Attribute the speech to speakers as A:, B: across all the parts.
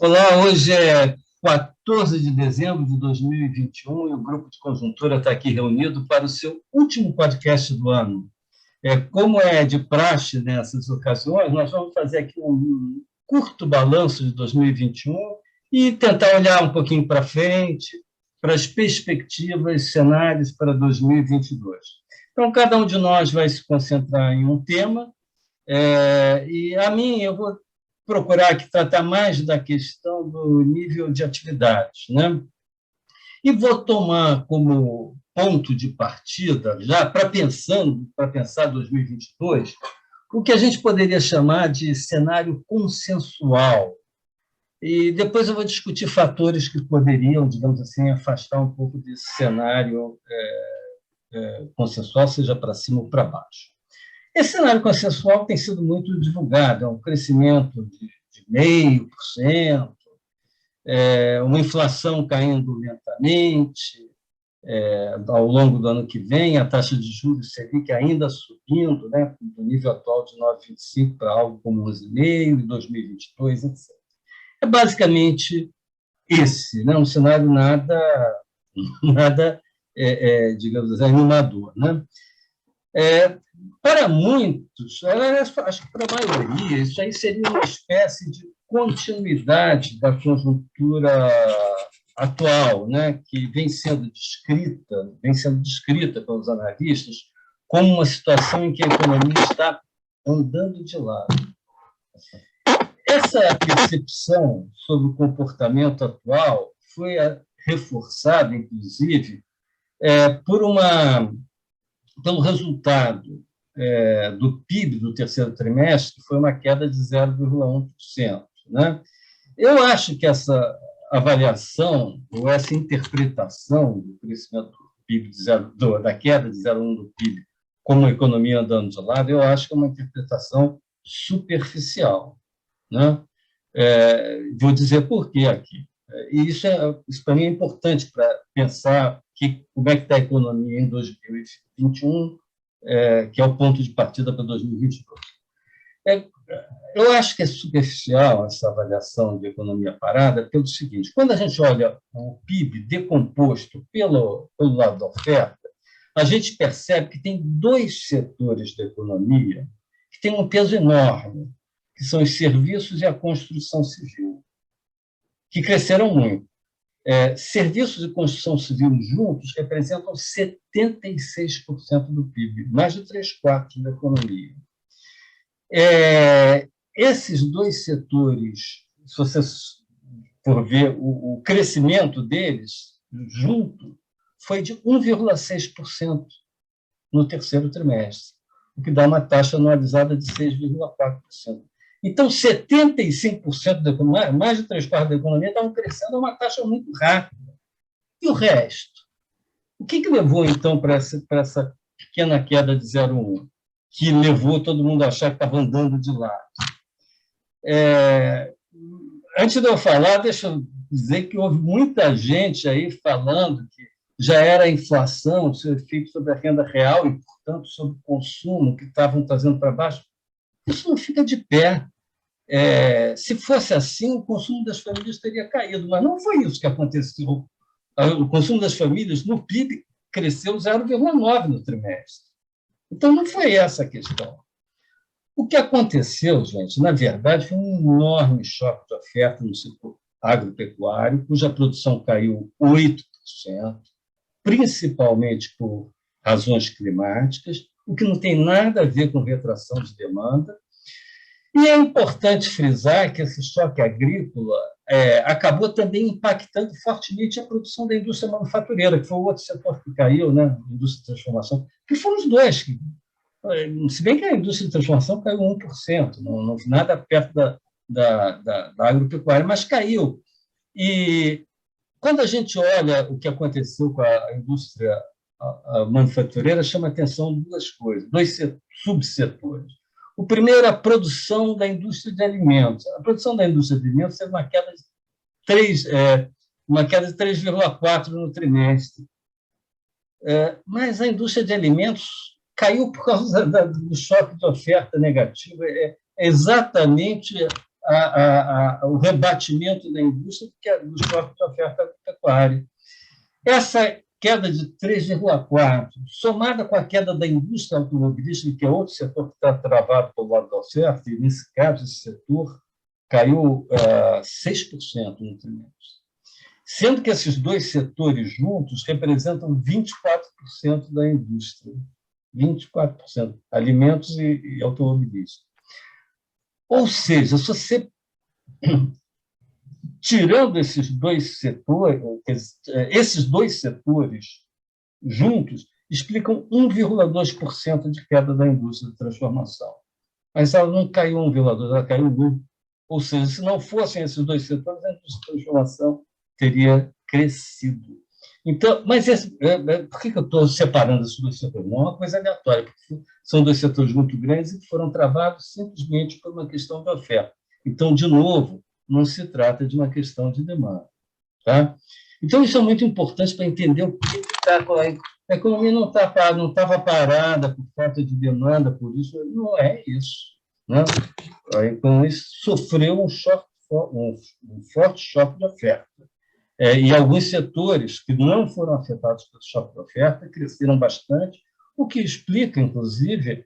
A: Olá, hoje é 14 de dezembro de 2021 e o Grupo de Conjuntura está aqui reunido para o seu último podcast do ano. Como é de praxe nessas ocasiões, nós vamos fazer aqui um curto balanço de 2021 e tentar olhar um pouquinho para frente, para as perspectivas, cenários para 2022. Então, cada um de nós vai se concentrar em um tema, e a mim eu vou procurar aqui tratar mais da questão do nível de atividades, né? E vou tomar como ponto de partida, já para pensar 2022, o que a gente poderia chamar de cenário consensual. E depois eu vou discutir fatores que poderiam, digamos assim, afastar um pouco desse cenário consensual, seja para cima ou para baixo. Esse cenário consensual tem sido muito divulgado, é um crescimento de 0,5%, uma inflação caindo lentamente ao longo do ano que vem, a taxa de juros Selic ainda subindo, né, do nível atual de 9,25 para algo como 11,5 em 2022, etc. É basicamente esse, né, um cenário nada digamos assim, animador, né? Para muitos, acho que para a maioria, isso aí seria uma espécie de continuidade da conjuntura atual, né, que vem sendo descrita pelos analistas como uma situação em que a economia está andando de lado. Essa percepção sobre o comportamento atual foi reforçada, inclusive, por pelo resultado do PIB do terceiro trimestre, que foi uma queda de 0,1%. Né? Eu acho que essa avaliação, ou essa interpretação do crescimento do PIB da queda de 0,1% do PIB como a economia andando de lado, eu acho que é uma interpretação superficial. Né? Vou dizer por quê aqui. E isso para mim é importante para pensar como é que está a economia em 2021, que é o ponto de partida para 2022. Eu acho que é superficial essa avaliação de economia parada pelo seguinte: quando a gente olha o PIB decomposto pelo lado da oferta, a gente percebe que tem dois setores da economia que têm um peso enorme, que são os serviços e a construção civil, que cresceram muito. Serviços e construção civil juntos representam 76% do PIB, mais de 3/4 da economia. Esses dois setores, se você for ver o crescimento deles junto, foi de 1,6% no terceiro trimestre, o que dá uma taxa anualizada de 6,4%. Então, 75% da economia, mais de 3/4 da economia, estavam crescendo a uma taxa muito rápida. E o resto? O que levou, então, para essa pequena queda de 0,1%, que levou todo mundo a achar que estava andando de lado? Antes de eu falar, deixa eu dizer que houve muita gente aí falando que já era a inflação, o seu efeito sobre a renda real e, portanto, sobre o consumo que estavam trazendo para baixo. Isso não fica de pé. Se fosse assim, o consumo das famílias teria caído, mas não foi isso que aconteceu. O consumo das famílias no PIB cresceu 0,9% no trimestre. Então, não foi essa a questão. O que aconteceu, gente, na verdade, foi um enorme choque de oferta no setor agropecuário, cuja produção caiu 8%, principalmente por razões climáticas, o que não tem nada a ver com retração de demanda. E é importante frisar que esse choque agrícola acabou também impactando fortemente a produção da indústria manufatureira, que foi o outro setor que caiu, né? A indústria de transformação, que foram os dois. Se bem que a indústria de transformação caiu 1%, não nada perto da agropecuária, mas caiu. E quando a gente olha o que aconteceu com a indústria manufatureira, chama atenção duas coisas, dois subsetores. O primeiro é a produção da indústria de alimentos. A produção da indústria de alimentos teve uma queda de 3,4% no trimestre. Mas a indústria de alimentos caiu por causa do choque de oferta negativa. É exatamente o rebatimento da indústria dos próprios da oferta agropecuária. Essa queda de 3,4%, somada com a queda da indústria automobilística, que é outro setor que está travado pelo lado da oferta, e, nesse caso, esse setor caiu 6% no trimestre. Sendo que esses dois setores juntos representam 24% da indústria. 24%, alimentos e automobilismo. Ou seja, se você, tirando esses dois setores juntos explicam 1,2% de queda da indústria de transformação. Mas ela não caiu 1,2%, ela caiu 1%. Ou seja, se não fossem esses dois setores, a indústria de transformação teria crescido. Então, mas por que eu estou separando esses dois setores? Não é uma coisa aleatória, porque são dois setores muito grandes e que foram travados simplesmente por uma questão de oferta. Então, de novo, não se trata de uma questão de demanda. Tá? Então, isso é muito importante para entender o que está. A economia não estava parada por falta de demanda, por isso, não é isso. Né? A economia sofreu um forte choque de oferta. E alguns setores que não foram afetados pelo choque de oferta cresceram bastante, o que explica, inclusive,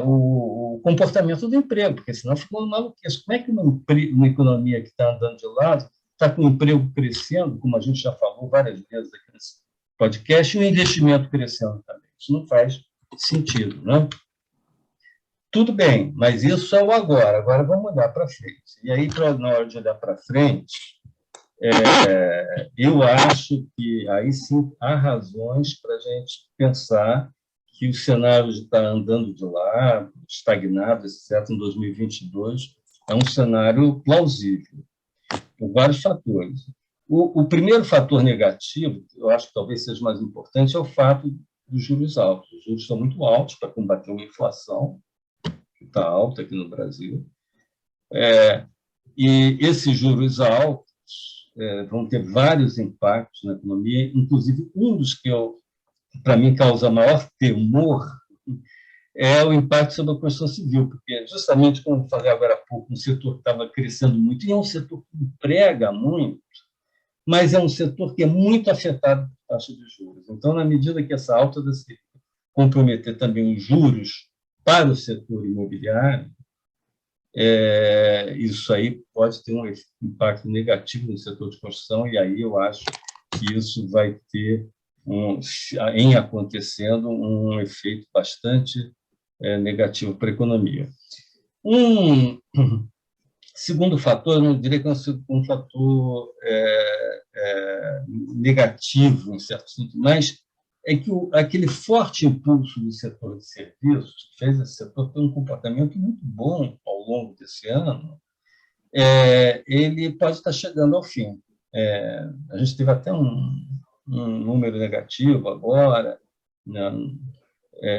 A: o comportamento do emprego, porque senão ficou maluquice. Como é que uma economia que está andando de lado está com o emprego crescendo, como a gente já falou várias vezes aqui nesse podcast, e o investimento crescendo também? Isso não faz sentido, né? Tudo bem, mas isso é o agora. Agora vamos olhar para frente. E aí, na hora de olhar para frente, eu acho que aí sim há razões para a gente pensar que o cenário de estar andando de lado, estagnado, etc., em 2022, é um cenário plausível, por vários fatores. O primeiro fator negativo, eu acho que talvez seja mais importante, é o fato dos juros altos. Os juros estão muito altos para combater uma inflação, que está alta aqui no Brasil, e esses juros altos vão ter vários impactos na economia, inclusive um dos que, para mim, causa maior temor é o impacto sobre a construção civil, porque, justamente como eu falei agora há pouco, um setor que estava crescendo muito, e é um setor que emprega muito, mas é um setor que é muito afetado por taxa de juros. Então, na medida que essa alta da Selic comprometer também os juros para o setor imobiliário, isso aí pode ter um impacto negativo no setor de construção, e aí eu acho que isso vai ter, em acontecendo, um efeito bastante negativo para a economia. Um segundo fator, eu não diria que é um fator negativo, em certo sentido, mas é que aquele forte impulso do setor de serviços fez esse setor ter um comportamento muito bom ao longo desse ano, ele pode estar chegando ao fim. A gente teve até um número negativo agora, né?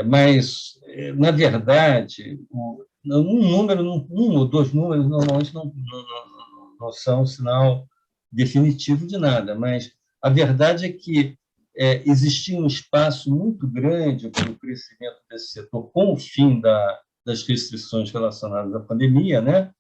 A: Mas, na verdade, um ou dois números normalmente não são um sinal definitivo de nada, mas a verdade é que existia um espaço muito grande para o crescimento desse setor com o fim das restrições relacionadas à pandemia, né?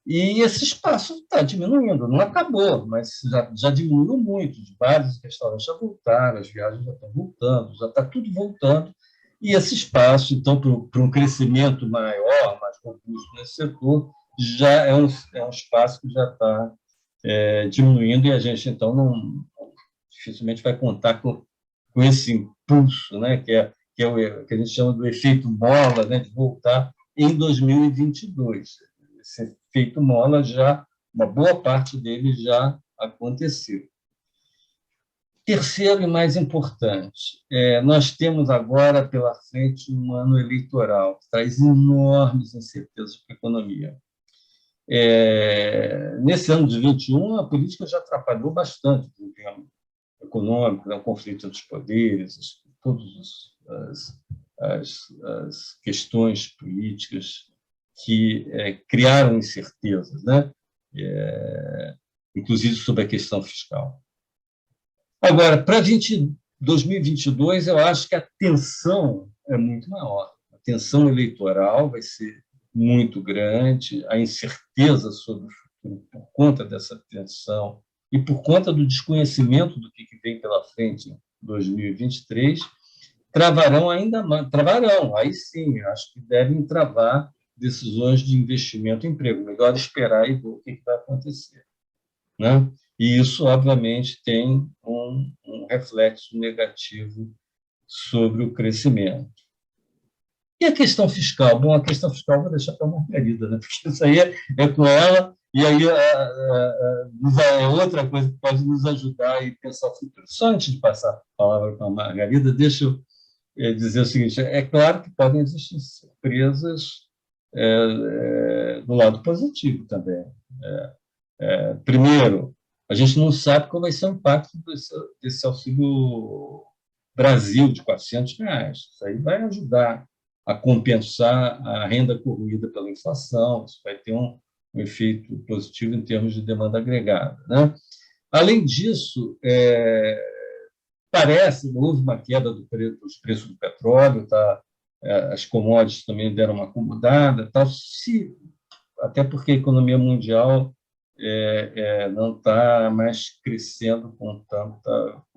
A: E esse espaço está diminuindo, não acabou, mas já diminuiu muito. Os bares e restaurantes já voltaram, as viagens já estão voltando, já está tudo voltando. E esse espaço, então, para um crescimento maior, mais robusto nesse setor, já é um espaço que já está diminuindo, e a gente, então, dificilmente vai contar com esse impulso, né, que é o que a gente chama do efeito mola, né, de voltar em 2022. Esse efeito mola, uma boa parte dele já aconteceu. Terceiro e mais importante, nós temos agora pela frente um ano eleitoral que traz enormes incertezas para a economia. Nesse ano de 21, a política já atrapalhou bastante o desempenho econômico, o conflito entre os poderes, todas as questões políticas que criaram incertezas, né? Inclusive sobre a questão fiscal. Agora, para 2022, eu acho que a tensão é muito maior. A tensão eleitoral vai ser muito grande, a incerteza sobre o futuro por conta dessa tensão e por conta do desconhecimento do que vem pela frente em 2023, travarão ainda mais, travarão, aí sim, acho que devem travar decisões de investimento e emprego. Melhor esperar e ver o que vai acontecer, né? E isso, obviamente, tem um reflexo negativo sobre o crescimento. E a questão fiscal? Bom, a questão fiscal vou deixar para a Margarida, né? Porque isso aí é com ela, e aí é outra coisa que pode nos ajudar a pensar o futuro. Só antes de passar a palavra para a Margarida, deixa eu dizer o seguinte: é claro que podem existir surpresas do lado positivo também. Primeiro, a gente não sabe qual vai ser o impacto desse Auxílio Brasil de R$ 400. Isso aí vai ajudar a compensar a renda corroída pela inflação, isso vai ter um efeito positivo em termos de demanda agregada, né? Além disso, parece que houve uma queda dos preços do petróleo, tá? As commodities também deram uma acomodada, tá? Até porque a economia mundial não está mais crescendo com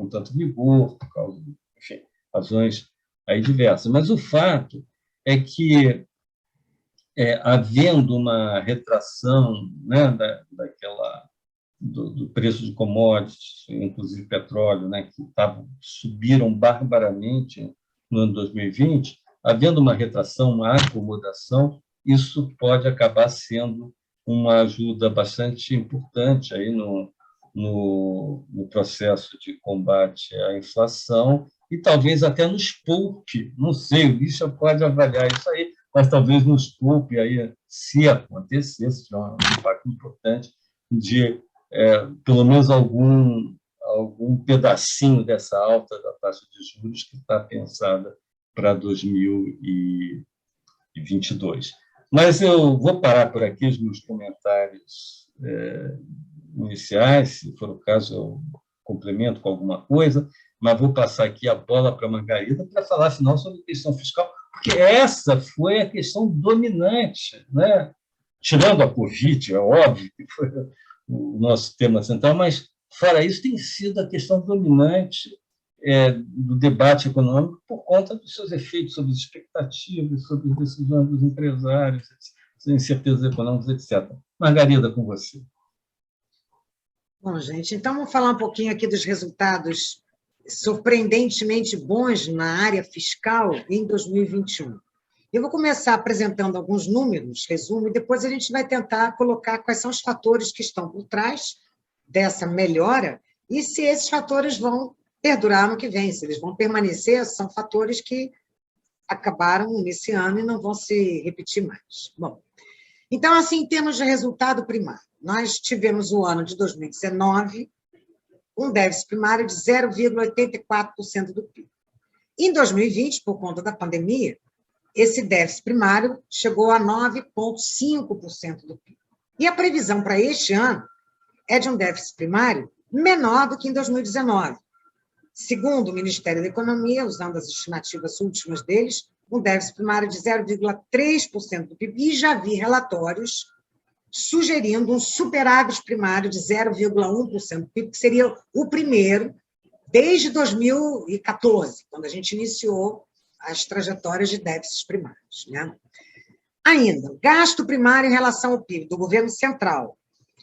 A: tanto vigor, por causa de, enfim, razões aí diversas. Mas o fato é que, havendo uma retração, né, do preço de commodities, inclusive petróleo, né, que subiram barbaramente no ano 2020, havendo uma retração, uma acomodação, isso pode acabar sendo uma ajuda bastante importante aí no processo de combate à inflação e talvez até nos poupe, não sei, o Lixa pode avaliar isso aí, mas talvez nos poupe aí, se acontecer, se tiver um impacto importante, de pelo menos algum pedacinho dessa alta da taxa de juros que está pensada para 2022. Mas eu vou parar por aqui os meus comentários iniciais, se for o caso eu complemento com alguma coisa, mas vou passar aqui a bola para a Margarida para falar, afinal, sobre a questão fiscal, porque essa foi a questão dominante, né? Tirando a Covid, é óbvio que foi o nosso tema central, mas, fora isso, tem sido a questão dominante do debate econômico por conta dos seus efeitos sobre as expectativas, sobre as decisões dos empresários, incertezas econômicas, etc. Margarida, com você.
B: Bom, gente, então vamos falar um pouquinho aqui dos resultados surpreendentemente bons na área fiscal em 2021. Eu vou começar apresentando alguns números, resumo, e depois a gente vai tentar colocar quais são os fatores que estão por trás dessa melhora e se esses fatores vão perdurar no que vem, se eles vão permanecer, são fatores que acabaram nesse ano e não vão se repetir mais. Bom, então, assim, em termos de resultado primário, nós tivemos o ano de 2019 um déficit primário de 0,84% do PIB. Em 2020, por conta da pandemia, esse déficit primário chegou a 9,5% do PIB. E a previsão para este ano é de um déficit primário menor do que em 2019. Segundo o Ministério da Economia, usando as estimativas últimas deles, um déficit primário de 0,3% do PIB, e já vi relatórios sugerindo um superávit primário de 0,1% do PIB, que seria o primeiro desde 2014, quando a gente iniciou as trajetórias de déficits primários, né? Ainda, gasto primário em relação ao PIB do governo central,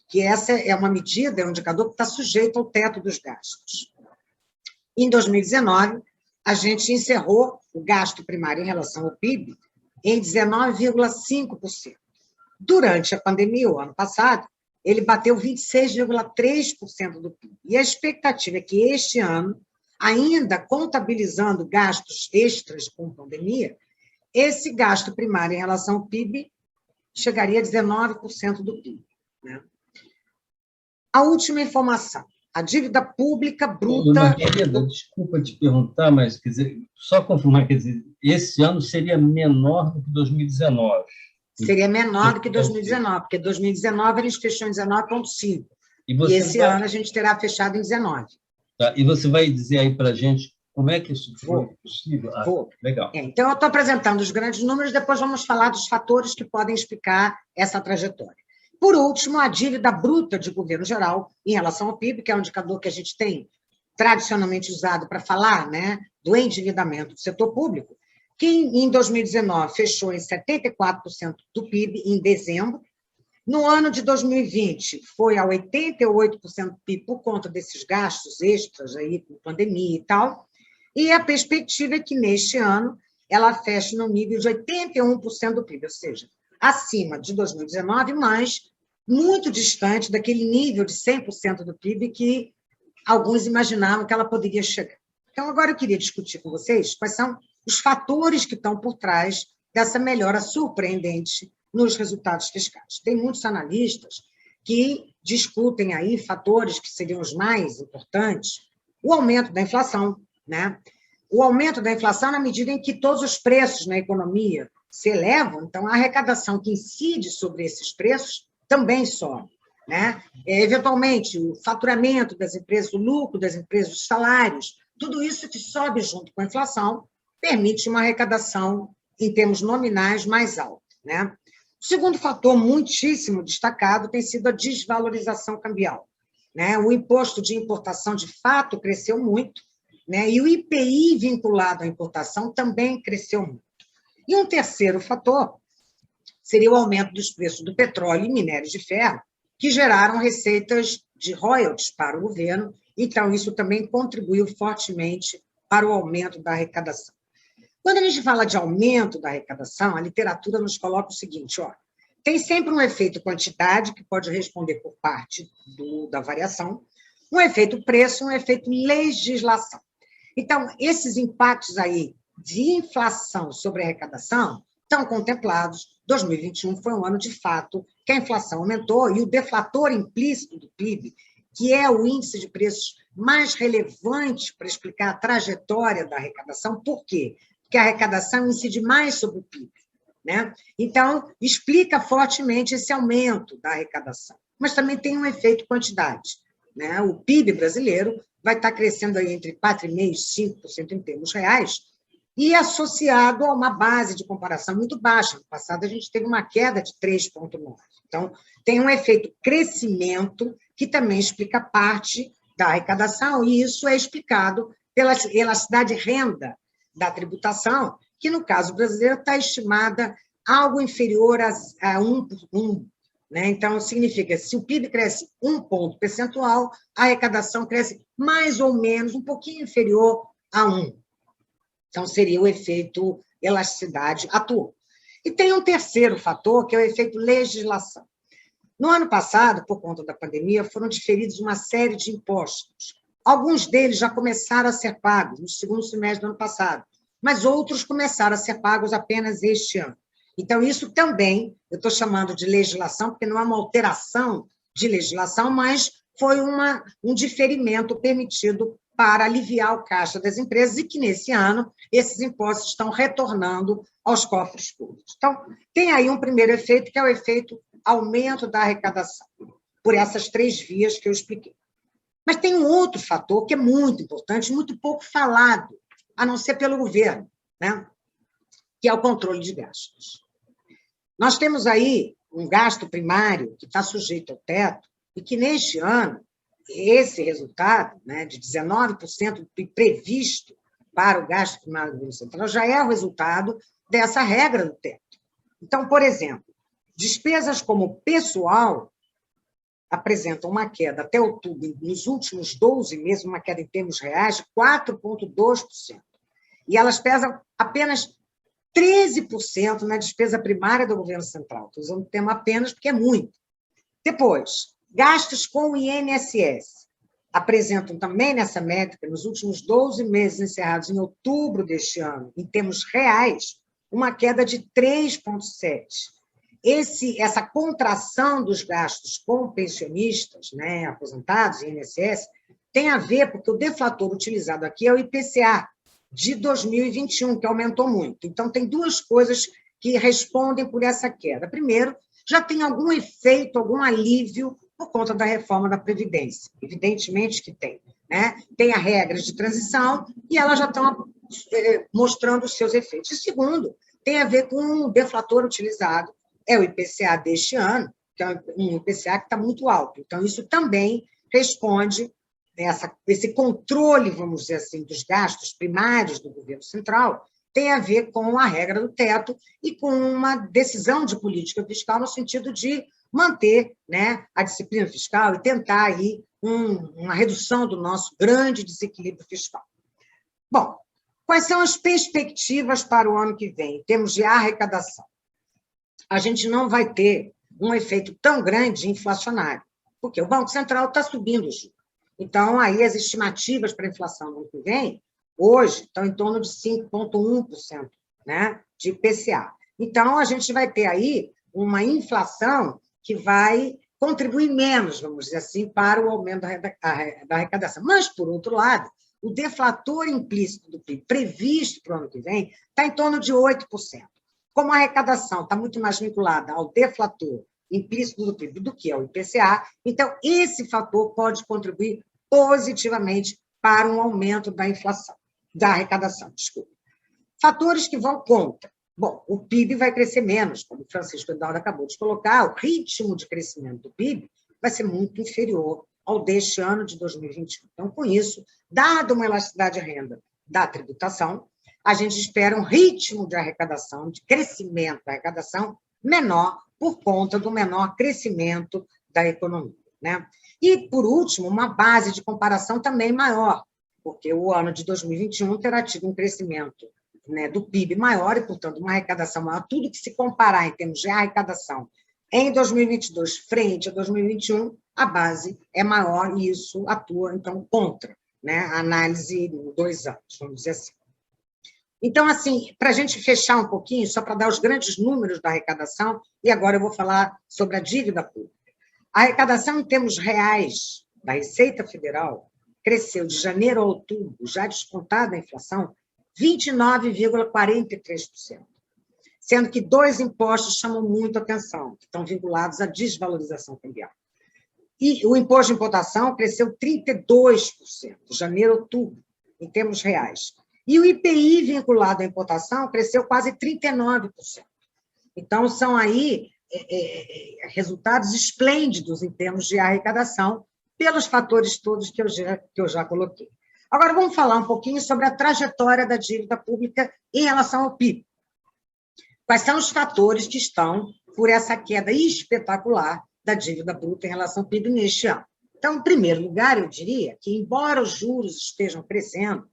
B: que essa é uma medida, é um indicador que está sujeito ao teto dos gastos. Em 2019, a gente encerrou o gasto primário em relação ao PIB em 19,5%. Durante a pandemia, o ano passado, ele bateu 26,3% do PIB. E a expectativa é que este ano, ainda contabilizando gastos extras com pandemia, esse gasto primário em relação ao PIB chegaria a 19% do PIB. Né? A última informação, a dívida pública bruta...
A: Margarida, desculpa te perguntar, mas quer dizer, só confirmar, quer dizer, esse ano seria menor do que 2019.
B: Seria menor do que 2019, porque 2019 a gente fechou em 19,5%. E esse ano a gente terá fechado em 19%.
A: Tá, e você vai dizer aí para a gente Como é que isso foi possível?
B: Vou.
A: Legal.
B: Então, eu estou apresentando os grandes números, depois vamos falar dos fatores que podem explicar essa trajetória. Por último, a dívida bruta de governo geral em relação ao PIB, que é um indicador que a gente tem tradicionalmente usado para falar, né, do endividamento do setor público, que em 2019 fechou em 74% do PIB em dezembro. No ano de 2020, foi a 88% do PIB por conta desses gastos extras aí, com pandemia e tal. E a perspectiva é que, neste ano, ela feche no nível de 81% do PIB, ou seja, acima de 2019, mas muito distante daquele nível de 100% do PIB que alguns imaginavam que ela poderia chegar. Então, agora eu queria discutir com vocês quais são os fatores que estão por trás dessa melhora surpreendente nos resultados fiscais. Tem muitos analistas que discutem aí fatores que seriam os mais importantes, o aumento da inflação, né? O aumento da inflação na medida em que todos os preços na economia se elevam, então a arrecadação que incide sobre esses preços também sobe, né? Eventualmente, o faturamento das empresas, o lucro das empresas, os salários, tudo isso que sobe junto com a inflação permite uma arrecadação em termos nominais mais alta, né? O segundo fator muitíssimo destacado tem sido a desvalorização cambial, né? O imposto de importação, de fato, cresceu muito, né? E o IPI vinculado à importação também cresceu muito. E um terceiro fator seria o aumento dos preços do petróleo e minérios de ferro, que geraram receitas de royalties para o governo, então isso também contribuiu fortemente para o aumento da arrecadação. Quando a gente fala de aumento da arrecadação, a literatura nos coloca o seguinte, ó, tem sempre um efeito quantidade, que pode responder por parte da variação, um efeito preço, um efeito legislação. Então, esses impactos aí de inflação sobre a arrecadação estão contemplados. 2021 foi um ano, de fato, que a inflação aumentou e o deflator implícito do PIB, que é o índice de preços mais relevante para explicar a trajetória da arrecadação. Por quê? Porque a arrecadação incide mais sobre o PIB, né? Então, explica fortemente esse aumento da arrecadação. Mas também tem um efeito quantidade, né? O PIB brasileiro vai estar crescendo aí entre 4,5% e 5% em termos reais, e associado a uma base de comparação muito baixa. No passado, a gente teve uma queda de 3,9%. Então, tem um efeito crescimento que também explica parte da arrecadação, e isso é explicado pela elasticidade de renda da tributação, que, no caso brasileiro, está estimada algo inferior a 1, né? Então, significa que se o PIB cresce 1 ponto percentual, a arrecadação cresce mais ou menos, um pouquinho inferior a 1. Então, seria o efeito elasticidade atual. E tem um terceiro fator, que é o efeito legislação. No ano passado, por conta da pandemia, foram diferidos uma série de impostos. Alguns deles já começaram a ser pagos no segundo semestre do ano passado, mas outros começaram a ser pagos apenas este ano. Então, isso também, eu estou chamando de legislação, porque não é uma alteração de legislação, mas foi um diferimento permitido para aliviar o caixa das empresas e que, nesse ano, esses impostos estão retornando aos cofres públicos. Então, tem aí um primeiro efeito, que é o efeito aumento da arrecadação, por essas 3 vias que eu expliquei. Mas tem um outro fator que é muito importante, muito pouco falado, a não ser pelo governo, né? Que é o controle de gastos. Nós temos aí um gasto primário que está sujeito ao teto e que, neste ano, esse resultado, né, de 19% previsto para o gasto primário do governo central já é o resultado dessa regra do teto. Então, por exemplo, despesas como pessoal apresentam uma queda até outubro, nos últimos 12 meses, uma queda em termos reais de 4,2%. E elas pesam apenas 13% na despesa primária do governo central. Estou usando o termo apenas porque é muito. Depois, gastos com o INSS apresentam também nessa métrica, nos últimos 12 meses encerrados em outubro deste ano, em termos reais, uma queda de 3,7%. Essa contração dos gastos com pensionistas, né, aposentados, INSS, tem a ver porque o deflator utilizado aqui é o IPCA de 2021, que aumentou muito. Então, tem 2 coisas que respondem por essa queda. Primeiro, já tem algum efeito, algum alívio por conta da reforma da Previdência. Evidentemente que tem. né? Tem as regras de transição e elas já estão mostrando os seus efeitos. E segundo, tem a ver com o deflator utilizado, é o IPCA deste ano, que é um IPCA que está muito alto. Então, isso também responde esse controle, vamos dizer assim, dos gastos primários do governo central, tem a ver com a regra do teto e com uma decisão de política fiscal no sentido de manter, né, a disciplina fiscal e tentar aí uma redução do nosso grande desequilíbrio fiscal. Bom, quais são as perspectivas para o ano que vem, em termos de arrecadação? A gente não vai ter um efeito tão grande inflacionário, porque o Banco Central está subindo os juros. Então, aí as estimativas para a inflação do ano que vem, hoje, estão em torno de 5,1%, né, de IPCA. Então, a gente vai ter aí uma inflação que vai contribuir menos, vamos dizer assim, para o aumento da arrecadação. Mas, por outro lado, o deflator implícito do PIB previsto para o ano que vem está em torno de 8%. Como a arrecadação está muito mais vinculada ao deflator implícito do PIB do que ao IPCA, então esse fator pode contribuir positivamente para um aumento da inflação, da arrecadação, desculpa. Fatores que vão contra. Bom, o PIB vai crescer menos, como o Francisco Eduardo acabou de colocar, o ritmo de crescimento do PIB vai ser muito inferior ao deste ano de 2021. Então, com isso, dada uma elasticidade de renda da tributação, a gente espera um ritmo de arrecadação, de crescimento da arrecadação menor por conta do menor crescimento da economia, né? E, por último, uma base de comparação também maior, porque o ano de 2021 terá tido um crescimento, né, do PIB maior e, portanto, uma arrecadação maior. Tudo que se comparar em termos de arrecadação em 2022 frente a 2021, a base é maior e isso atua, então, contra, né, a análise em 2 anos, vamos dizer assim. Então, assim, para a gente fechar um pouquinho, só para dar os grandes números da arrecadação, e agora eu vou falar sobre a dívida pública. A arrecadação em termos reais da Receita Federal cresceu de janeiro a outubro, já descontada a inflação, 29,43%, sendo que 2 impostos chamam muito a atenção, que estão vinculados à desvalorização cambial. E o imposto de importação cresceu 32%, janeiro a outubro, em termos reais. E o IPI vinculado à importação cresceu quase 39%. Então, são aí resultados esplêndidos em termos de arrecadação, pelos fatores todos que eu já coloquei. Agora, vamos falar um pouquinho sobre a trajetória da dívida pública em relação ao PIB. Quais são os fatores que estão por essa queda espetacular da dívida bruta em relação ao PIB neste ano? Então, em primeiro lugar, eu diria que, embora os juros estejam crescendo,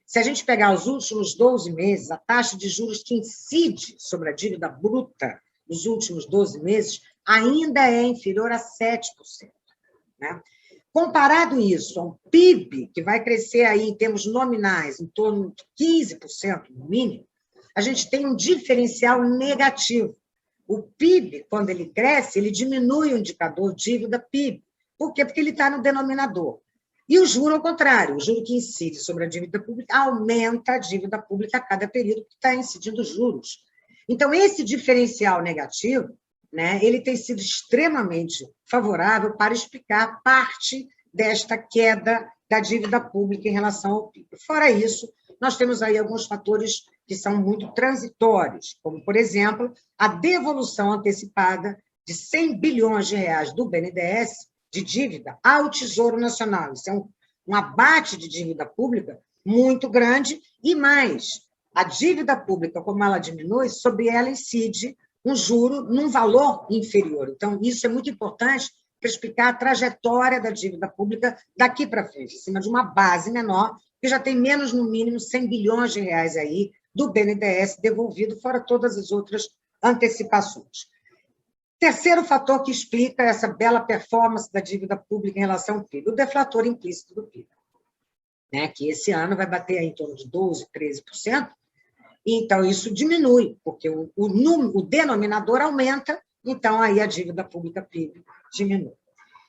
B: se a gente pegar os últimos 12 meses, a taxa de juros que incide sobre a dívida bruta nos últimos 12 meses ainda é inferior a 7%. Né? Comparado isso ao PIB, que vai crescer aí em termos nominais em torno de 15% no mínimo, a gente tem um diferencial negativo. O PIB, quando ele cresce, ele diminui o indicador dívida-PIB. Por quê? Porque ele está no denominador. E o juro, ao contrário, o juro que incide sobre a dívida pública aumenta a dívida pública a cada período que está incidindo juros. Então, esse diferencial negativo, né, ele tem sido extremamente favorável para explicar parte desta queda da dívida pública em relação ao PIB. Fora isso, nós temos aí alguns fatores que são muito transitórios, como, por exemplo, a devolução antecipada de 100 bilhões de reais do BNDES de dívida ao Tesouro Nacional. Isso é um abate de dívida pública muito grande e mais, a dívida pública, como ela diminui, sobre ela incide um juro num valor inferior. Então, isso é muito importante para explicar a trajetória da dívida pública daqui para frente, em cima de uma base menor, que já tem menos, no mínimo, 100 bilhões de reais aí do BNDES devolvido, fora todas as outras antecipações. Terceiro fator que explica essa bela performance da dívida pública em relação ao PIB, o deflator implícito do PIB, né, que esse ano vai bater aí em torno de 12%, 13%, e então isso diminui, porque o denominador aumenta, então aí a dívida pública PIB diminui.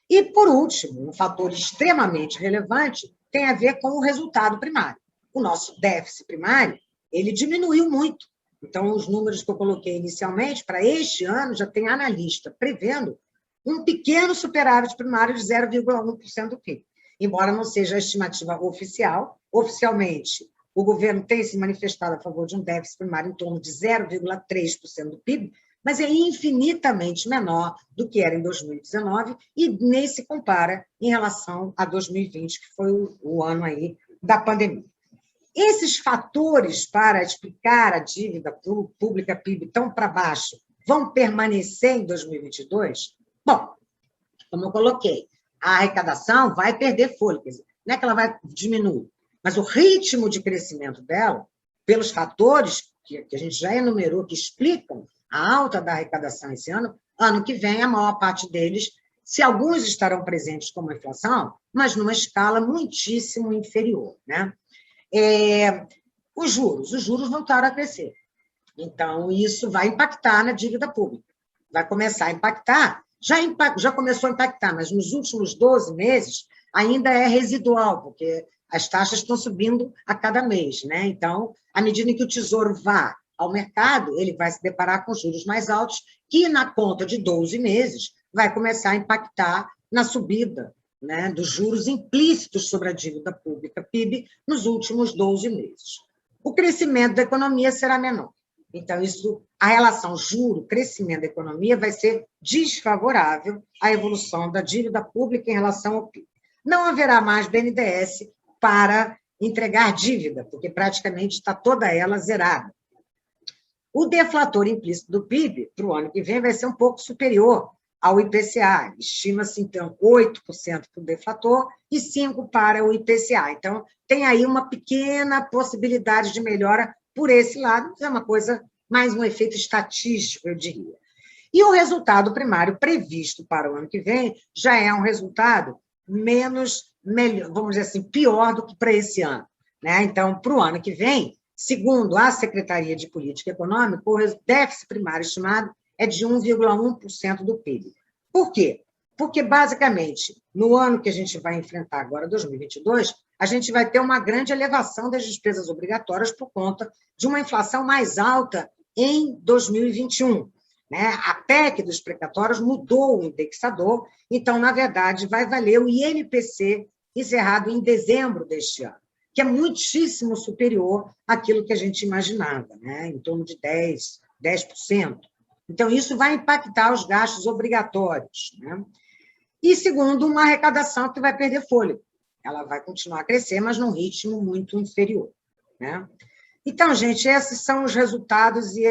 B: E, por último, um fator extremamente relevante tem a ver com o resultado primário. O nosso déficit primário, ele diminuiu muito. Então, os números que eu coloquei inicialmente, para este ano, já tem analista prevendo um pequeno superávit primário de 0,1% do PIB. embora não seja a estimativa oficial. Oficialmente, o governo tem se manifestado a favor de um déficit primário em torno de 0,3% do PIB, mas é infinitamente menor do que era em 2019 e nem se compara em relação a 2020, que foi o ano aí da pandemia. Esses fatores para explicar a dívida pública PIB tão para baixo vão permanecer em 2022? Bom, como eu coloquei, a arrecadação vai perder fôlego, não é que ela vai diminuir, mas o ritmo de crescimento dela, pelos fatores que a gente já enumerou, que explicam a alta da arrecadação esse ano que vem, a maior parte deles, se alguns estarão presentes como inflação, mas numa escala muitíssimo inferior, né? Os juros voltaram a crescer. Então, isso vai impactar na dívida pública. Vai começar a impactar, já começou a impactar, mas nos últimos 12 meses ainda é residual, porque as taxas estão subindo a cada mês, né? Então, à medida que o Tesouro vá ao mercado, ele vai se deparar com juros mais altos, que na conta de 12 meses vai começar a impactar na subida, né, dos juros implícitos sobre a dívida pública PIB nos últimos 12 meses. O crescimento da economia será menor. Então, a relação juro-crescimento da economia vai ser desfavorável à evolução da dívida pública em relação ao PIB. Não haverá mais BNDES para entregar dívida, porque praticamente está toda ela zerada. O deflator implícito do PIB para o ano que vem vai ser um pouco superior ao IPCA. Estima-se, então, 8% para o deflator e 5% para o IPCA. Então, tem aí uma pequena possibilidade de melhora por esse lado, mas é uma coisa, mais um efeito estatístico, eu diria. E o resultado primário previsto para o ano que vem já é um resultado melhor, vamos dizer assim, pior do que para esse ano, né? Então, para o ano que vem, segundo a Secretaria de Política Econômica, o déficit primário estimado é de 1,1% do PIB. Por quê? Porque, basicamente, no ano que a gente vai enfrentar agora, 2022, a gente vai ter uma grande elevação das despesas obrigatórias por conta de uma inflação mais alta em 2021. Né? A PEC dos precatórios mudou o indexador, então, na verdade, vai valer o INPC encerrado em dezembro deste ano, que é muitíssimo superior àquilo que a gente imaginava, né? Em torno de 10%. Então, isso vai impactar os gastos obrigatórios, né? E, segundo, uma arrecadação que vai perder fôlego. Ela vai continuar a crescer, mas num ritmo muito inferior, né? Então, gente, esses são os resultados e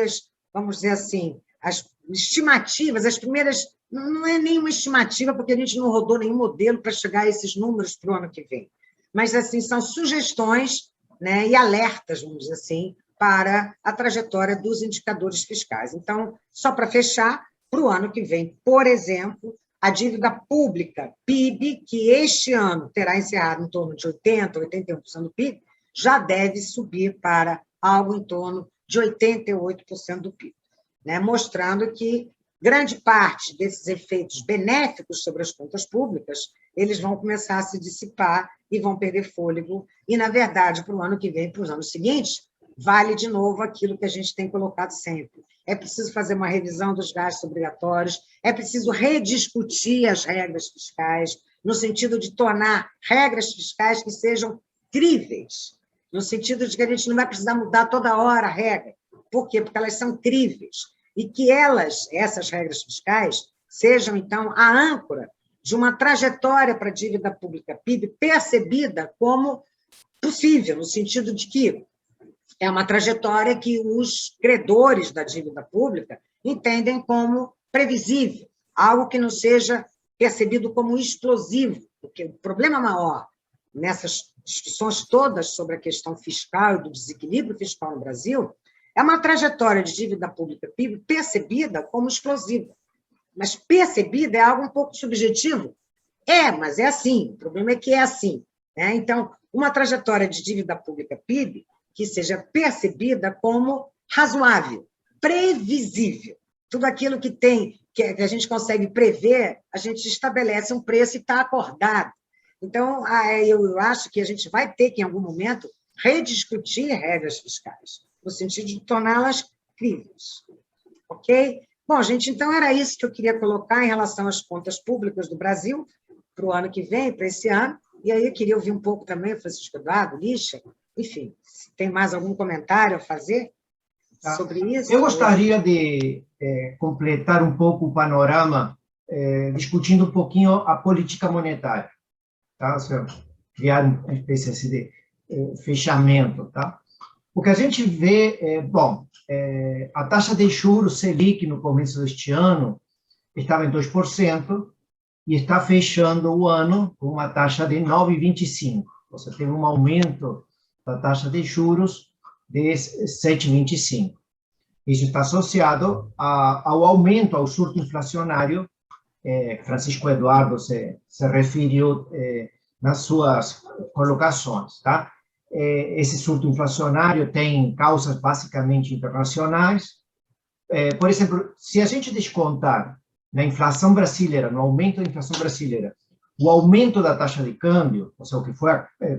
B: vamos dizer assim, as estimativas, as primeiras, não é nenhuma estimativa, porque a gente não rodou nenhum modelo para chegar a esses números para o ano que vem. Mas, assim, são sugestões, né, e alertas, vamos dizer assim, para a trajetória dos indicadores fiscais. Então, só para fechar, para o ano que vem, por exemplo, a dívida pública, PIB, que este ano terá encerrado em torno de 80%, 81% do PIB, já deve subir para algo em torno de 88% do PIB, né? Mostrando que grande parte desses efeitos benéficos sobre as contas públicas, eles vão começar a se dissipar e vão perder fôlego. E, na verdade, para o ano que vem, para os anos seguintes, vale de novo aquilo que a gente tem colocado sempre. É preciso fazer uma revisão dos gastos obrigatórios, é preciso rediscutir as regras fiscais, no sentido de tornar regras fiscais que sejam críveis, no sentido de que a gente não vai precisar mudar toda hora a regra. Por quê? Porque elas são críveis. E que essas regras fiscais, sejam, então, a âncora de uma trajetória para a dívida pública PIB percebida como possível, no sentido de que é uma trajetória que os credores da dívida pública entendem como previsível, algo que não seja percebido como explosivo, porque o problema maior nessas discussões todas sobre a questão fiscal e do desequilíbrio fiscal no Brasil é uma trajetória de dívida pública PIB percebida como explosiva. Mas percebida é algo um pouco subjetivo. Mas é assim, o problema é que é assim, né? Então, uma trajetória de dívida pública PIB que seja percebida como razoável, previsível. Tudo aquilo que a gente consegue prever, a gente estabelece um preço e está acordado. Então, eu acho que a gente vai ter que, em algum momento, rediscutir regras fiscais, no sentido de torná-las críveis. Ok? Bom, gente, então era isso que eu queria colocar em relação às contas públicas do Brasil para o ano que vem, para esse ano. E aí eu queria ouvir um pouco também, Francisco Eduardo, Lixa, enfim, se tem mais algum comentário a fazer sobre isso?
C: Eu gostaria de completar um pouco o panorama, discutindo um pouquinho a política monetária, tá? Criar uma espécie assim de fechamento, tá? O que a gente vê, a taxa de juros Selic no começo deste ano estava em 2% e está fechando o ano com uma taxa de 9,25%. Você teve um aumento da taxa de juros de 7,25%. Isso está associado ao aumento, ao surto inflacionário, Francisco Eduardo se referiu nas suas colocações, tá? Esse surto inflacionário tem causas basicamente internacionais. Por exemplo, se a gente descontar na inflação brasileira, no aumento da inflação brasileira, o aumento da taxa de câmbio, ou seja, o que foi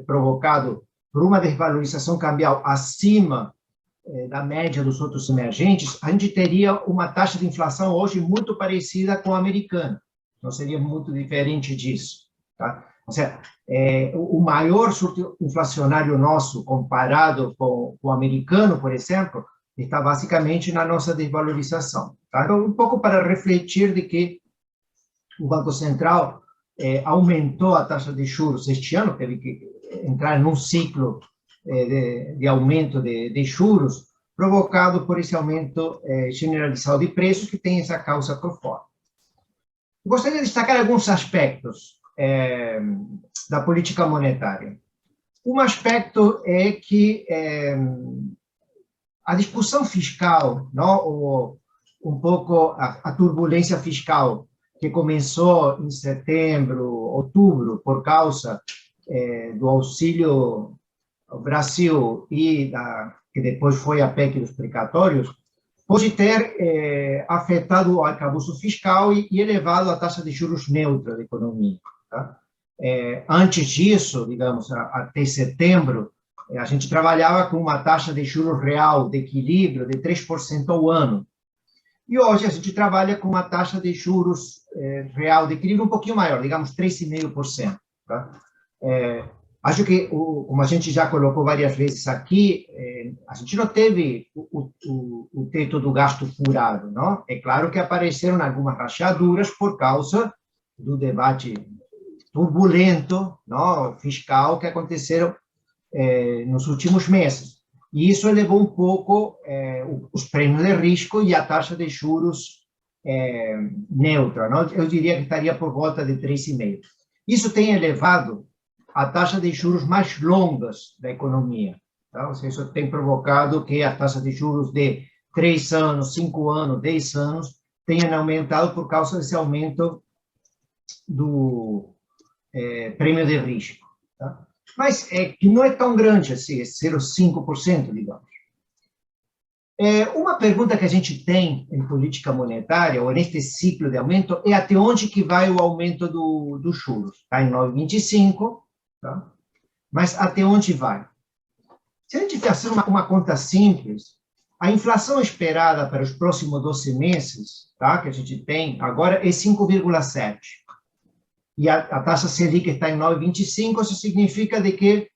C: provocado por uma desvalorização cambial acima da média dos outros emergentes, a gente teria uma taxa de inflação hoje muito parecida com a americana. Não seria muito diferente disso, tá? Ou seja, o maior surto inflacionário nosso, comparado com o americano, por exemplo, está basicamente na nossa desvalorização. Tá? Então, um pouco para refletir de que o Banco Central aumentou a taxa de juros este ano, teve que entrar num ciclo de aumento de juros, provocado por esse aumento generalizado de preços que tem essa causa por fora. Gostaria de destacar alguns aspectos da política monetária. Um aspecto é que a discussão fiscal, não, ou um pouco a turbulência fiscal que começou em setembro, outubro, por causa do auxílio ao Brasil e que depois foi a PEC dos precatórios, pode ter afetado o arcabouço fiscal e elevado a taxa de juros neutra da economia. Tá? Antes disso, digamos, até setembro, a gente trabalhava com uma taxa de juros real de equilíbrio de 3% ao ano. E hoje a gente trabalha com uma taxa de juros real de equilíbrio um pouquinho maior, digamos 3,5%. Tá? Acho que, como a gente já colocou várias vezes aqui, a gente não teve o teto do gasto furado, não? É claro que apareceram algumas rachaduras por causa do debate turbulento, não, fiscal que aconteceram nos últimos meses. E isso elevou um pouco os prêmios de risco e a taxa de juros neutra, não? Eu diria que estaria por volta de 3,5%. Isso tem elevado a taxa de juros mais longas da economia. Tá? Ou seja, isso tem provocado que a taxa de juros de 3 anos, 5 anos, 10 anos tenham aumentado por causa desse aumento do prêmio de risco. Tá? Mas que não é tão grande assim, é 0,5%, digamos. Uma pergunta que a gente tem em política monetária, ou neste ciclo de aumento, é até onde que vai o aumento dos juros. Está em 9,25%, tá? Mas até onde vai? Se a gente fazer uma conta simples, a inflação esperada para os próximos 12 meses, tá, que a gente tem agora, é 5,7%. E a taxa Selic está em 9,25%, isso significa de que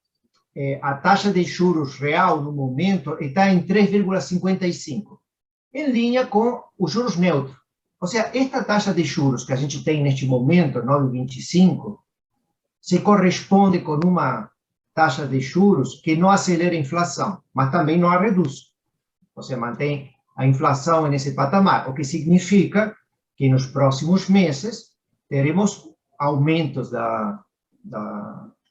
C: a taxa de juros real, no momento, está em 3,55%, em linha com os juros neutros. Ou seja, esta taxa de juros que a gente tem neste momento, 9,25%, se corresponde com uma taxa de juros que não acelera a inflação, mas também não a reduz. Você mantém a inflação nesse patamar, o que significa que nos próximos meses teremos aumentos da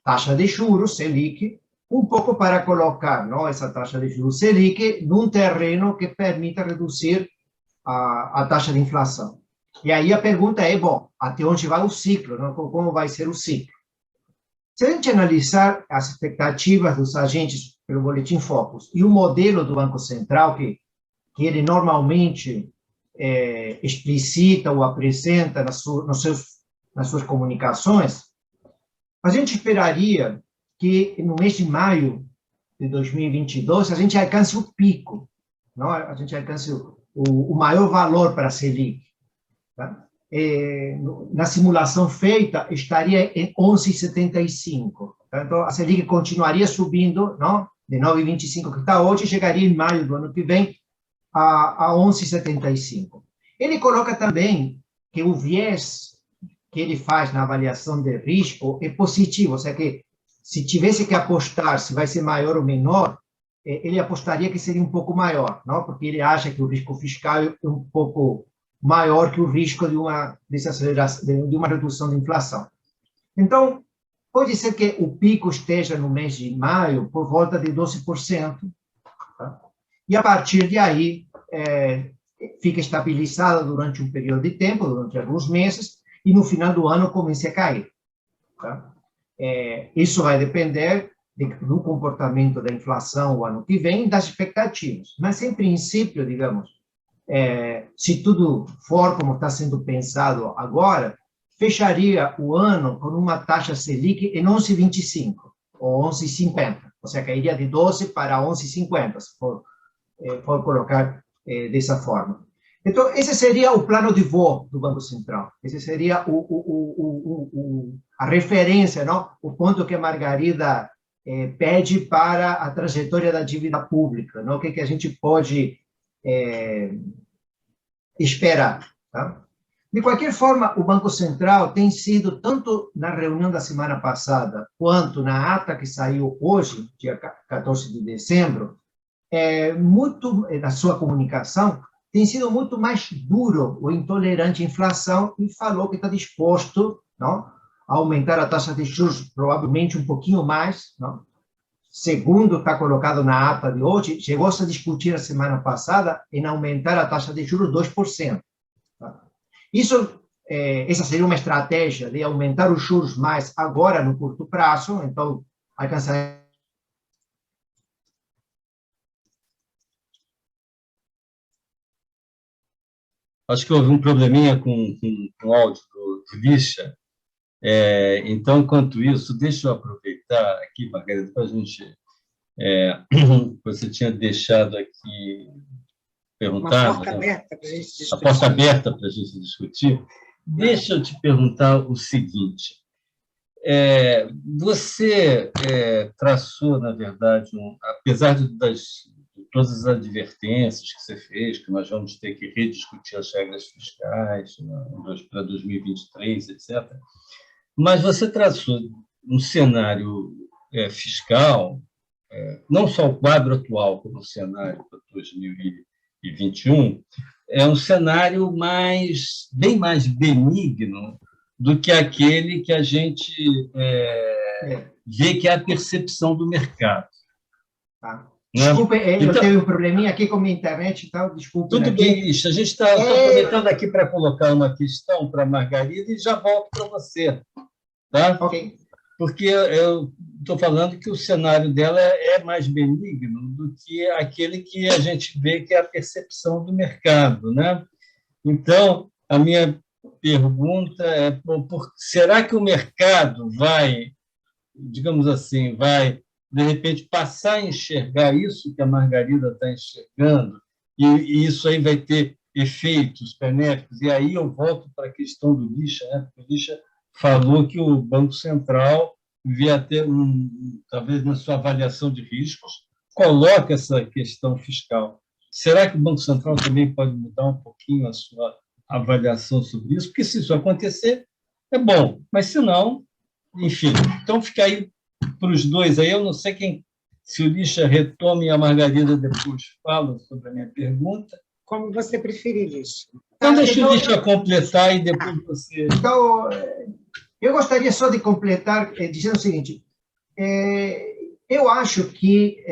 C: taxa de juros, Selic, um pouco para colocar, não, essa taxa de juros Selic num terreno que permita reduzir a taxa de inflação. E aí a pergunta é, bom, até onde vai o ciclo, não? Como vai ser o ciclo? Se a gente analisar as expectativas dos agentes pelo Boletim Focus e o modelo do Banco Central, que ele normalmente explicita ou apresenta nas suas comunicações, a gente esperaria que no mês de maio de 2022 a gente alcance o pico, não? A gente alcance o maior valor para a Selic. Tá? na simulação feita, estaria em 11,75. Então, a Selic continuaria subindo, não? De 9,25 que está hoje, chegaria em maio do ano que vem a 11,75. Ele coloca também que o viés que ele faz na avaliação de risco é positivo, ou seja, que se tivesse que apostar se vai ser maior ou menor, ele apostaria que seria um pouco maior, não? Porque ele acha que o risco fiscal é um pouco maior que o risco de uma desaceleração, de uma redução da inflação. Então, pode ser que o pico esteja no mês de maio por volta de 12%, tá? E a partir de aí fica estabilizada durante um período de tempo, durante alguns meses, e no final do ano comece a cair, tá? Isso vai depender do comportamento da inflação o ano que vem, das expectativas. Mas, em princípio, digamos, se tudo for como está sendo pensado agora, fecharia o ano com uma taxa Selic em 11,25 ou 11,50. Ou seja, cairia de 12 para 11,50, se for colocar dessa forma. Então, esse seria o plano de voo do Banco Central. Esse seria a referência, não? O ponto que a Margarida pede para a trajetória da dívida pública, não? O que a gente pode esperar, tá? De qualquer forma, o Banco Central tem sido, tanto na reunião da semana passada, quanto na ata que saiu hoje, dia 14 de dezembro, muito, na sua comunicação, tem sido muito mais duro ou intolerante à inflação e falou que está disposto, não, a aumentar a taxa de juros, provavelmente um pouquinho mais, não? Segundo está colocado na ata de hoje, chegou-se a discutir a semana passada em aumentar a taxa de juros 2%. Tá? Essa seria uma estratégia de aumentar os juros mais agora no curto prazo, então alcançar.
A: Acho que houve um probleminha com o áudio do Lixa. Então, enquanto isso, deixa eu aproveitar aqui, Margarida, para a gente... você tinha deixado aqui perguntado...
B: Uma porta aberta para a gente discutir.
A: A porta aberta para a gente discutir. Deixa eu te perguntar o seguinte. Você traçou, na verdade, apesar de todas as advertências que você fez, que nós vamos ter que rediscutir as regras fiscais para 2023, etc., mas você traçou um cenário fiscal, não só o quadro atual, como o cenário para 2021, é um cenário bem mais benigno do que aquele que a gente vê que é a percepção do mercado.
C: Tá. Desculpe, eu tenho um probleminha aqui com a minha internet, então, desculpe.
A: Tudo bem, Lixa. A gente está aproveitando aqui para colocar uma questão para a Margarida e já volto para você. Tá?
C: Ok.
A: Porque eu estou falando que o cenário dela é mais benigno do que aquele que a gente vê que é a percepção do mercado, né? Então, a minha pergunta é: será que o mercado vai, digamos assim, de repente, passar a enxergar isso que a Margarida está enxergando, e isso aí vai ter efeitos benéficos? E aí eu volto para a questão do Lixa, né? Porque o Lixa falou que o Banco Central devia ter, talvez na sua avaliação de riscos, coloca essa questão fiscal. Será que o Banco Central também pode mudar um pouquinho a sua avaliação sobre isso? Porque se isso acontecer, é bom, mas se não, enfim. Então, fica aí para os dois. Aí eu não sei se o Lixa retome e a Margarida depois fala sobre a minha pergunta.
B: Como você preferir, Lixa.
A: Então, deixa o Lixa completar e depois você...
C: Então, eu gostaria só de completar dizendo o seguinte: eu acho que,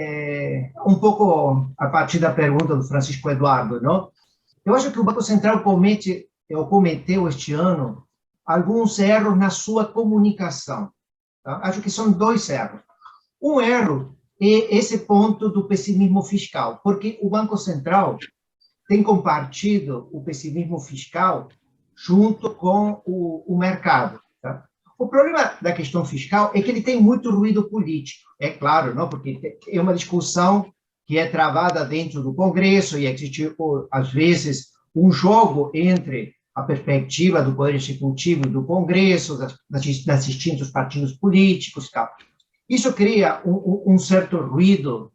C: um pouco a partir da pergunta do Francisco Eduardo, não? Eu acho que o Banco Central cometeu este ano alguns erros na sua comunicação. Tá? Acho que são dois erros. Um erro é esse ponto do pessimismo fiscal, porque o Banco Central tem compartido o pessimismo fiscal junto com o mercado. Tá? O problema da questão fiscal é que ele tem muito ruído político, é claro, não? Porque é uma discussão que é travada dentro do Congresso e existe, às vezes, um jogo entre a perspectiva do Poder Executivo e do Congresso, das distintos partidos políticos, tal. Isso cria um certo ruído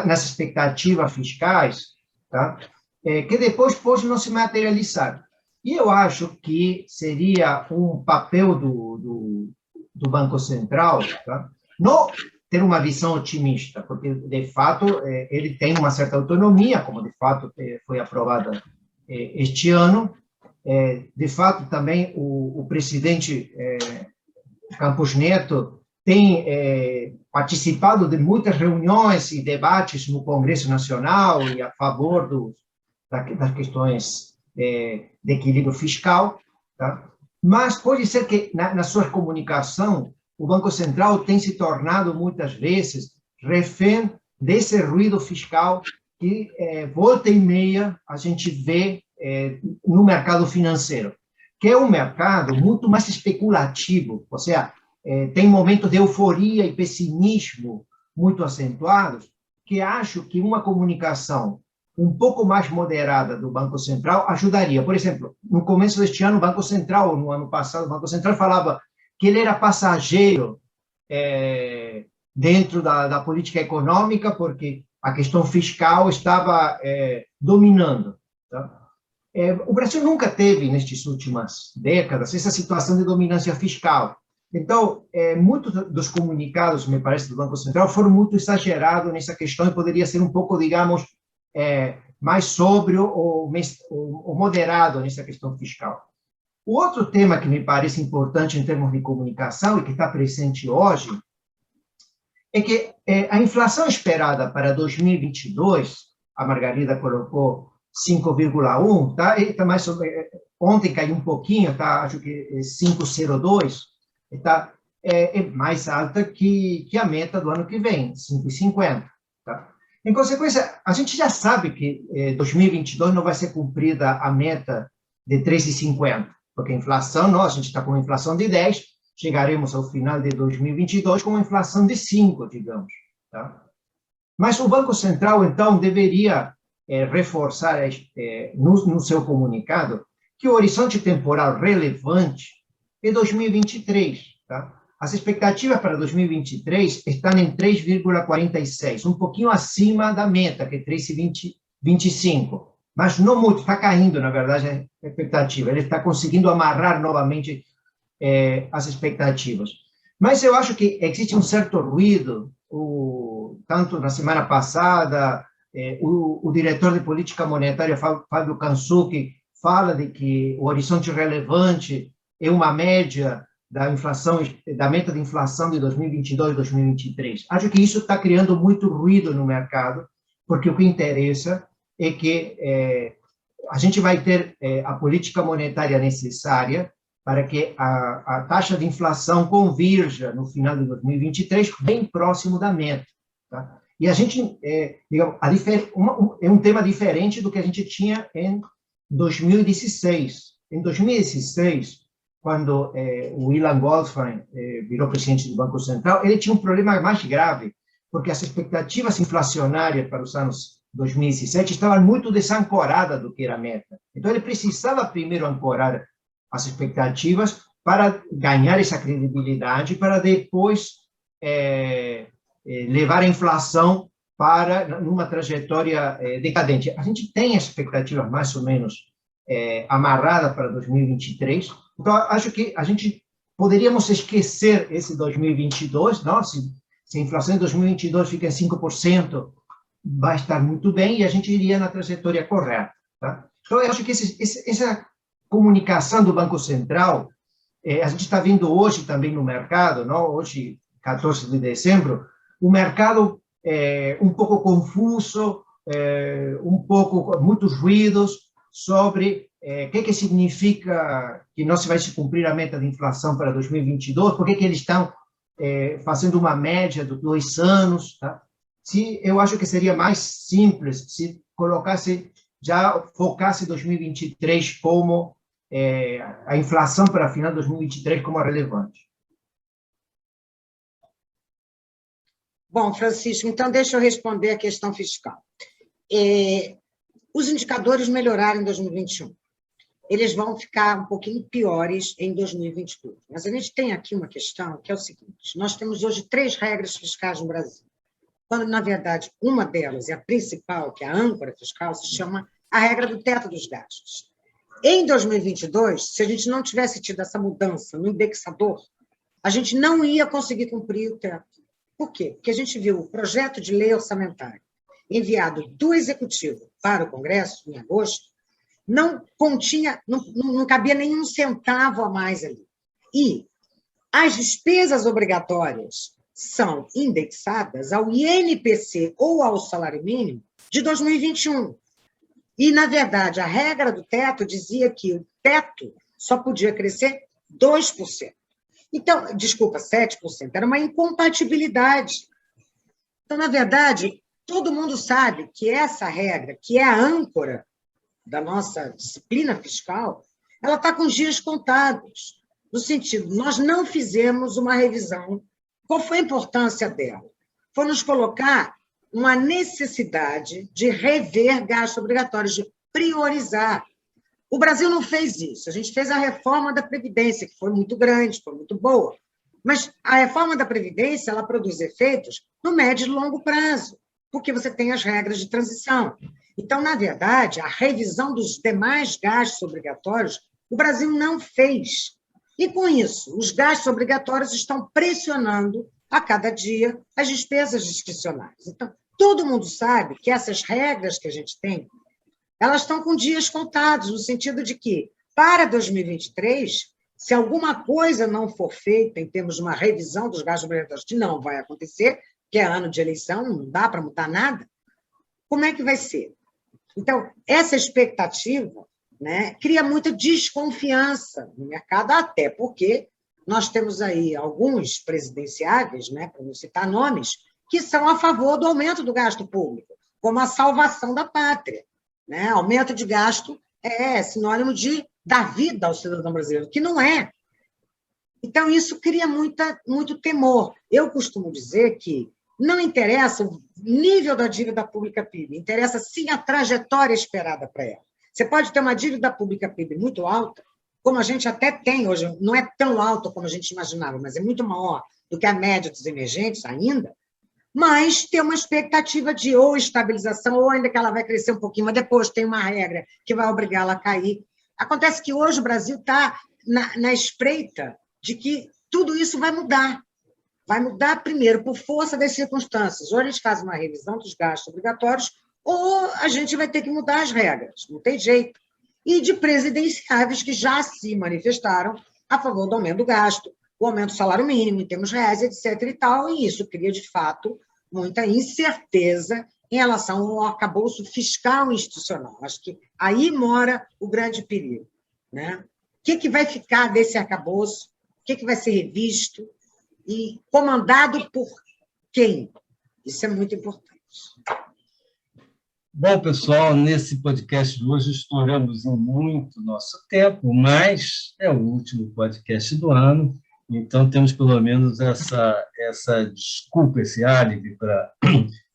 C: nas expectativas fiscais, tá? Que depois pode não se materializar. E eu acho que seria um papel do Banco Central, tá? Não ter uma visão otimista, porque, de fato, ele tem uma certa autonomia, como, de fato, foi aprovada este ano. De fato, também o presidente Campos Neto tem participado de muitas reuniões e debates no Congresso Nacional e a favor das questões de equilíbrio fiscal, tá? Mas pode ser que, na sua comunicação, o Banco Central tem se tornado, muitas vezes, refém desse ruído fiscal que, volta e meia, a gente vê no mercado financeiro, que é um mercado muito mais especulativo, ou seja, tem momentos de euforia e pessimismo muito acentuados, que acho que uma comunicação um pouco mais moderada do Banco Central ajudaria. Por exemplo, no começo deste ano, o Banco Central, ou no ano passado, o Banco Central falava que ele era passageiro dentro da política econômica, porque a questão fiscal estava dominando. Tá? O Brasil nunca teve, nestas últimas décadas, essa situação de dominância fiscal. Então, muitos dos comunicados, me parece, do Banco Central foram muito exagerados nessa questão e poderia ser um pouco, digamos, mais sóbrio ou moderado nessa questão fiscal. O outro tema que me parece importante em termos de comunicação e que está presente hoje é que a inflação esperada para 2022, a Margarida colocou 5,1, tá? Ontem caiu um pouquinho, tá? Acho que 5,02, tá? É mais alta que a meta do ano que vem, 5,50. Tá? Em consequência, a gente já sabe que 2022 não vai ser cumprida a meta de 3,50, porque a inflação, a gente está com uma inflação de 10, chegaremos ao final de 2022 com uma inflação de 5, digamos. Tá? Mas o Banco Central, então, deveria reforçar no seu comunicado que o horizonte temporal relevante é 2023. Tá? As expectativas para 2023 estão em 3,46, um pouquinho acima da meta, que é 3,25, mas não muito, está caindo, na verdade, a expectativa. Ele está conseguindo amarrar novamente as expectativas. Mas eu acho que existe um certo ruído, tanto na semana passada, o diretor de política monetária, Fábio Kansuki, fala de que o horizonte relevante é uma média da inflação, da meta de inflação de 2022 e 2023. Acho que isso está criando muito ruído no mercado, porque o que interessa é que a gente vai ter a política monetária necessária para que a taxa de inflação convirja no final de 2023 bem próximo da meta. Tá? E a gente, digamos, é um tema diferente do que a gente tinha em 2016. Em 2016, quando o Ilan Goldfein virou presidente do Banco Central, ele tinha um problema mais grave, porque as expectativas inflacionárias para os anos 2017 estavam muito desancoradas do que era a meta. Então, ele precisava primeiro ancorar as expectativas para ganhar essa credibilidade, para depois levar a inflação para numa trajetória decadente. A gente tem expectativas mais ou menos amarradas para 2023, então acho que a gente poderíamos esquecer esse 2022, não? Se a inflação em 2022 fica em 5%, vai estar muito bem e a gente iria na trajetória correta. Tá? Então, eu acho que essa comunicação do Banco Central, a gente está vendo hoje também no mercado, não? Hoje, 14 de dezembro, o mercado um pouco confuso, muitos ruídos sobre o que significa que não se vai se cumprir a meta de inflação para 2022, por que eles estão fazendo uma média de 2 anos. Tá? Eu acho que seria mais simples se focasse 2023 como a inflação para final de 2023 como relevante.
B: Bom, Francisco, então deixa eu responder a questão fiscal. os indicadores melhoraram em 2021. Eles vão ficar um pouquinho piores em 2022. Mas a gente tem aqui uma questão que é o seguinte: nós temos hoje 3 regras fiscais no Brasil, quando, na verdade, uma delas, é a principal, que é a âncora fiscal, se chama a regra do teto dos gastos. Em 2022, se a gente não tivesse tido essa mudança no indexador, a gente não ia conseguir cumprir o teto. Por quê? Porque a gente viu o projeto de lei orçamentária enviado do Executivo para o Congresso, em agosto, não continha, não cabia nenhum centavo a mais ali. E as despesas obrigatórias são indexadas ao INPC ou ao salário mínimo de 2021. E, na verdade, a regra do teto dizia que o teto só podia crescer 2%. Então, desculpa, 7%. Era uma incompatibilidade. Então, na verdade, todo mundo sabe que essa regra, que é a âncora da nossa disciplina fiscal, ela está com os dias contados, no sentido, nós não fizemos uma revisão. Qual foi a importância dela? Foi nos colocar uma necessidade de rever gastos obrigatórios, de priorizar. O Brasil não fez isso. A gente fez a reforma da Previdência, que foi muito grande, foi muito boa. Mas a reforma da Previdência, ela produz efeitos no médio e longo prazo, porque você tem as regras de transição. Então, na verdade, a revisão dos demais gastos obrigatórios, o Brasil não fez. E, com isso, os gastos obrigatórios estão pressionando, a cada dia, as despesas discricionárias. Então, todo mundo sabe que essas regras que a gente tem, elas estão com dias contados, no sentido de que, para 2023, se alguma coisa não for feita em termos de uma revisão dos gastos obrigatórios, que não vai acontecer, que é ano de eleição, não dá para mudar nada, como é que vai ser? Então, essa expectativa, né, cria muita desconfiança no mercado, até porque nós temos aí alguns presidenciáveis, né, para não citar nomes, que são a favor do aumento do gasto público, como a salvação da pátria. Né? Aumento de gasto é sinônimo de dar vida ao cidadão brasileiro, que não é. Então, isso cria muito temor. Eu costumo dizer que não interessa o nível da dívida pública PIB, interessa sim a trajetória esperada para ela. Você pode ter uma dívida pública PIB muito alta, como a gente até tem hoje, não é tão alta como a gente imaginava, mas é muito maior do que a média dos emergentes ainda, mas ter uma expectativa de ou estabilização, ou ainda que ela vai crescer um pouquinho, mas depois tem uma regra que vai obrigá-la a cair. Acontece que hoje o Brasil está na espreita de que tudo isso vai mudar. Vai mudar, primeiro, por força das circunstâncias. Ou a gente faz uma revisão dos gastos obrigatórios, ou a gente vai ter que mudar as regras, não tem jeito. E de presidenciáveis que já se manifestaram a favor do aumento do gasto, o aumento do salário mínimo em termos reais, etc. e tal, e isso cria, de fato, muita incerteza em relação ao arcabouço fiscal institucional. Acho que aí mora o grande perigo. Né? O que vai ficar desse arcabouço? O que vai ser revisto? E comandado por quem? Isso é muito importante.
A: Bom, pessoal, nesse podcast de hoje estouramos em muito nosso tempo, mas é o último podcast do ano, então temos pelo menos essa desculpa, esse álibi para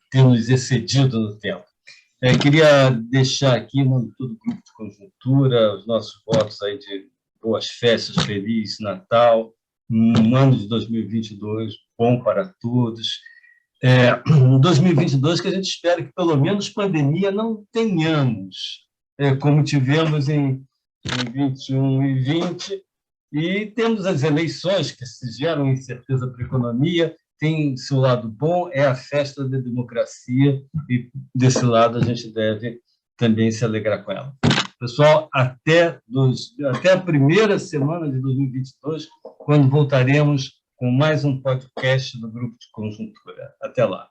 A: termos excedido no tempo. Queria deixar aqui, em nome de todo o Grupo de Conjuntura, os nossos votos aí de boas festas, feliz Natal, um ano de 2022 bom para todos. Em 2022, que a gente espera que, pelo menos, pandemia não tenhamos, como tivemos em 21 e 20, e temos as eleições, que geram incerteza para a economia, tem seu lado bom, é a festa da democracia, e desse lado a gente deve também se alegrar com ela. Pessoal, até a primeira semana de 2022, quando voltaremos com mais um podcast do Grupo de Conjuntura. Até lá.